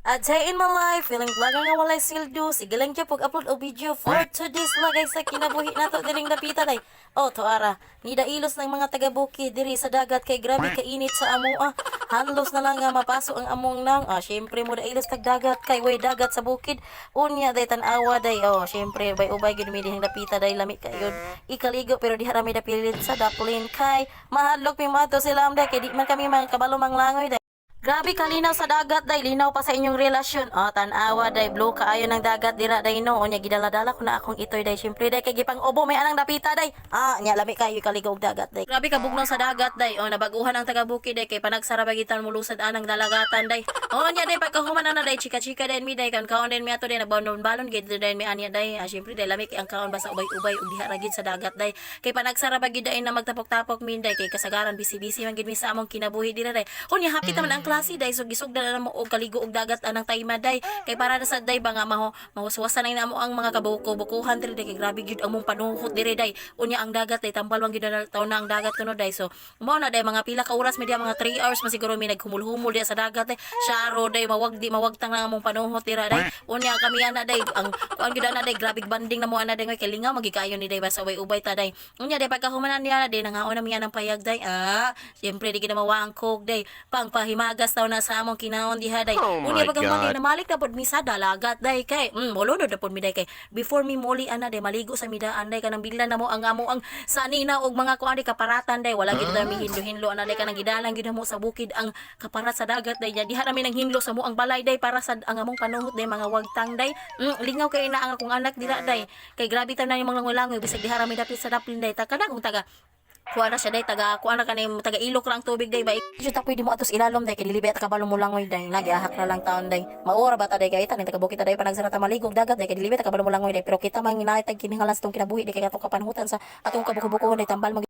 A day in my life, feeling vlogger nga walay sildo. Sige lang dyan pag-upload o video for today's lagay sa kinabuhi nato diring napita day. O, toara, nidailos ng mga taga-bukid diri sa dagat kay grabe kainit sa amoa. Hanlos na lang nga mapasok ang among nang. Syempre mo dailos tag dagat kay way dagat sa bukid. Unya day tanawa day. Syempre bay ubay gid mi diring napita day lami kayod. Ikaligo pero di harami dapilit sa daplin kay mahadlok mi mato sila day kay di man kami mga kabalo manglangoy day. Grabe kalinaw sa dagat day, linaw pa sa inyong relasyon. Tanawa day, blue kaayo ng dagat dira day no. Onya gidala-dala ko na akong itoy day. Syempre day kay gipang obo may anang dapita day. Nya lami kayo kaligog dagat day. Grabe kabugnaw sa dagat day. Nabaguhan ang taga-bukid day kay panagsara bagitan mulusad anang dalagatan day. Nya day pagkahuman na day, chika-chika day mi day kan kaon din mi ato day nagbalon-balon gid day mi anya day. Syempre day lami kay ang kaon basta ubay-ubay ug diha ra gid sa dagat day. Kay panagsara bagid day na magtapok-tapok min day kay kasagaran bisi-bisi man gid mi sa among kinabuhi dira day. Nya hapit man ang klase day so gisugdan na mo og kaligo og dagat anang tayma day kay para na sa day ba nga mahuswasan na mo ang mga kabuko-bukuhan diri day kay grabe gyud ang mong panuhot diri day unya ang dagat day tambal wang gyud na taw na ang dagat kuno day so mao na day mga pila ka oras media mga 3 hours masiguro mi naghumul-humul day sa dagat day syaro day mawagtang na ang mong panuhot dira day unya kami ana day ang kuan gyud ana day grabe banding na mo ana day kay lingaw magikayo ni day basta ubay ta day unya day pagkahumanan niya day nangaon na mi anang payag day syempre di kita mawangkog day pangpahimagas taw na sa among kinaon diha day. Unya pagkahuman na malik na pod mi sa dalagat day kay molodod na pod mi day kay before mi moli ana day maligo sa midaan day kanang bilan na mo ang sanina og mga kuan day kaparatan day wala gid mi hinlo-hinlo ana day kanang gidalang gid mo sa bukid ang kaparat sa dagat day diha ra mi nang hinlo sa mo ang balay day para sa ang among panuhot day mga wagtang day. Lingaw kay na ang akong anak dira day kay grabe ta na yung mga langoy bisag diha ra mi dapit sa daplin day ta kada kung taga kuha na siya day kuha na kanay taga ilok lang tubig day ba isyo ta pwede mo atos ilalom day kay dilibe at kabalo mo langoy day lagi ahak na lang taon day maura ba ta day kay taning taga bukid day panagsara ta maligog dagat day kay dilibe at kabalo mo langoy day pero kita man ginaitag kini halas tong kinabuhi day kay atong kapanhutan sa atong kabuko-buko day tambal